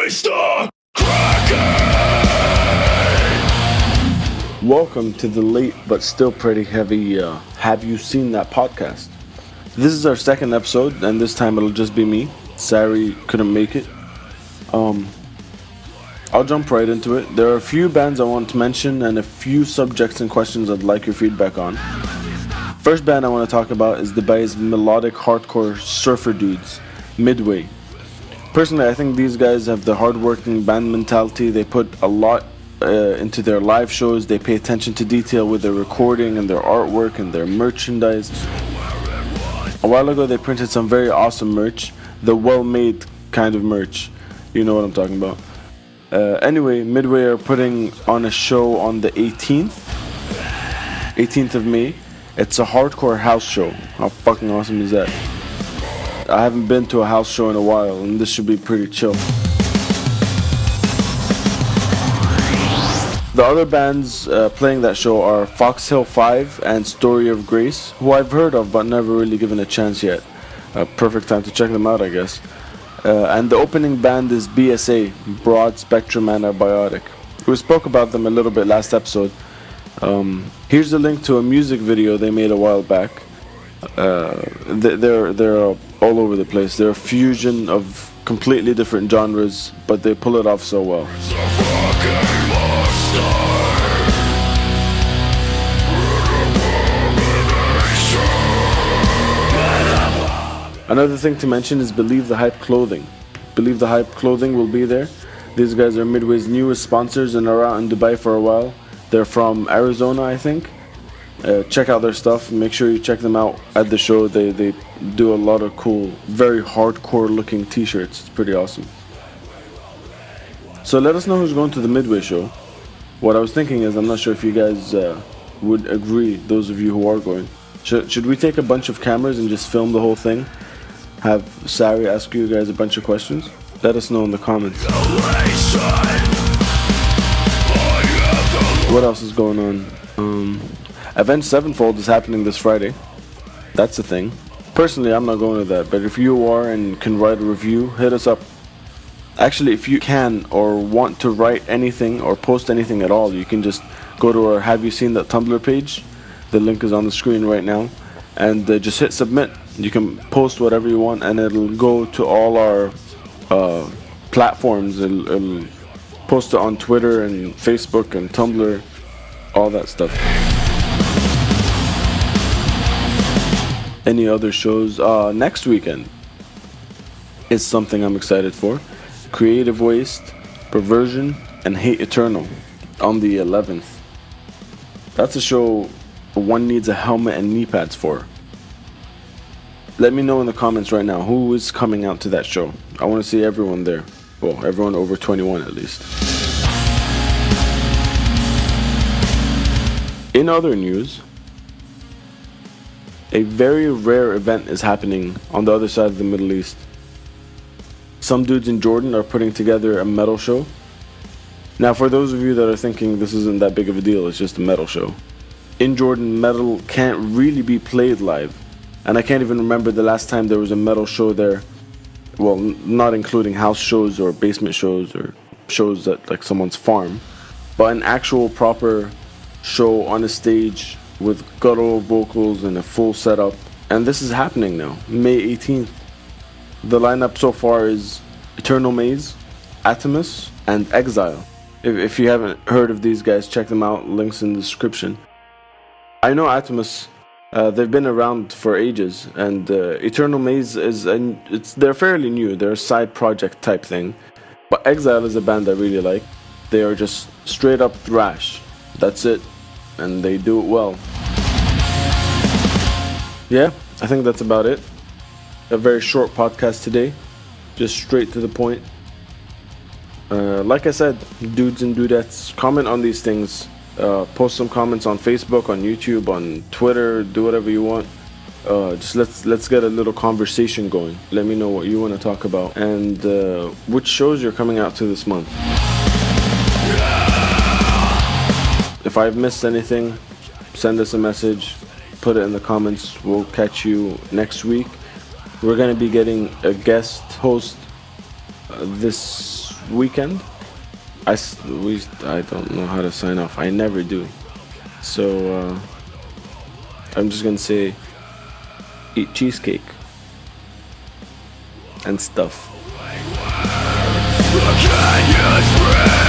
HYST Kraken! Welcome to the late but still pretty heavy Have You Seen That podcast. This is our second episode, and this time it'll just be me. Sari couldn't make it. I'll jump right into it. There are a few bands I want to mention and a few subjects and questions I'd like your feedback on. First band I want to talk about is Dubai's melodic hardcore surfer dudes, Midway. Personally, I think these guys have the hard-working band mentality. They put a lot into their live shows. They pay attention to detail with their recording and their artwork and their merchandise. A while ago they printed some very awesome merch, the well-made kind of merch. You know what I'm talking about. Anyway, Midway are putting on a show on the 18th of May. It's a hardcore house show. How fucking awesome is that? I haven't been to a house show in a while, and this should be pretty chill. The other bands playing that show are Foxhill 5 and Story of Grace, who I've heard of but never really given a chance yet. Perfect time to check them out, I guess. And the opening band is BSA, Broad Spectrum Antibiotic. We spoke about them a little bit last episode. Here's a link to a music video they made a while back. They're all over the place. They're a fusion of completely different genres, but they pull it off so well. Another thing to mention is Believe the Hype clothing. Believe the Hype clothing will be there. These guys are Midway's newest sponsors and are out in Dubai for a while. They're from Arizona, I think. Check out their stuff. Make sure you check them out at the show. They do a lot of cool, very hardcore looking t-shirts. It's pretty awesome. So let us know who's going to the Midway show. What I was thinking is, I'm not sure if you guys would agree, those of you who are going. Should we take a bunch of cameras and just film the whole thing? Have Sari ask you guys a bunch of questions? Let us know in the comments. What else is going on? Avenged Sevenfold is happening this Friday. That's the thing. Personally, I'm not going to that, but if you are and can write a review, hit us up. Actually, if you can or want to write anything or post anything at all, you can just go to our Have You Seen That Tumblr page. The link is on the screen right now, and just hit submit. You can post whatever you want, and it'll go to all our platforms. It'll post it on Twitter and Facebook and Tumblr, all that stuff. Any other shows? Next weekend is something I'm excited for. Creative Waste, Perversion, and Hate Eternal on the 11th. That's a show one needs a helmet and knee pads for. Let me know in the comments right now who is coming out to that show. I want to see everyone there. Well, everyone over 21 at least. In other news, a very rare event is happening on the other side of the Middle East. Some dudes in Jordan are putting together a metal show. Now, for those of you that are thinking this isn't that big of a deal, it's just a metal show. In Jordan, metal can't really be played live. And I can't even remember the last time there was a metal show there. Well, not including house shows or basement shows or shows at like someone's farm. But an actual proper show on a stage with guttural vocals and a full setup. And this is happening now, May 18th. The lineup so far is Eternal Maze, Atomus, and Exile. If you haven't heard of these guys, check them out. Links in the description. I know Atomus. They've been around for ages, and Eternal Maze they're fairly new. They're a side project type thing. But Exile is a band I really like. They are just straight up thrash. That's it, and they do it well. Yeah, I think that's about it. A very short podcast today, just straight to the point. Like I said, dudes and dudettes, comment on these things. Post some comments on Facebook, on YouTube, on Twitter. Do whatever you want. Just let's get a little conversation going. Let me know what you want to talk about and which shows you're coming out to this month. If I've missed anything, send us a message. Put it in the comments. We'll catch you next week. We're gonna be getting a guest host this weekend. I don't know how to sign off. I never do. So I'm just gonna say, eat cheesecake and stuff. Can you scream?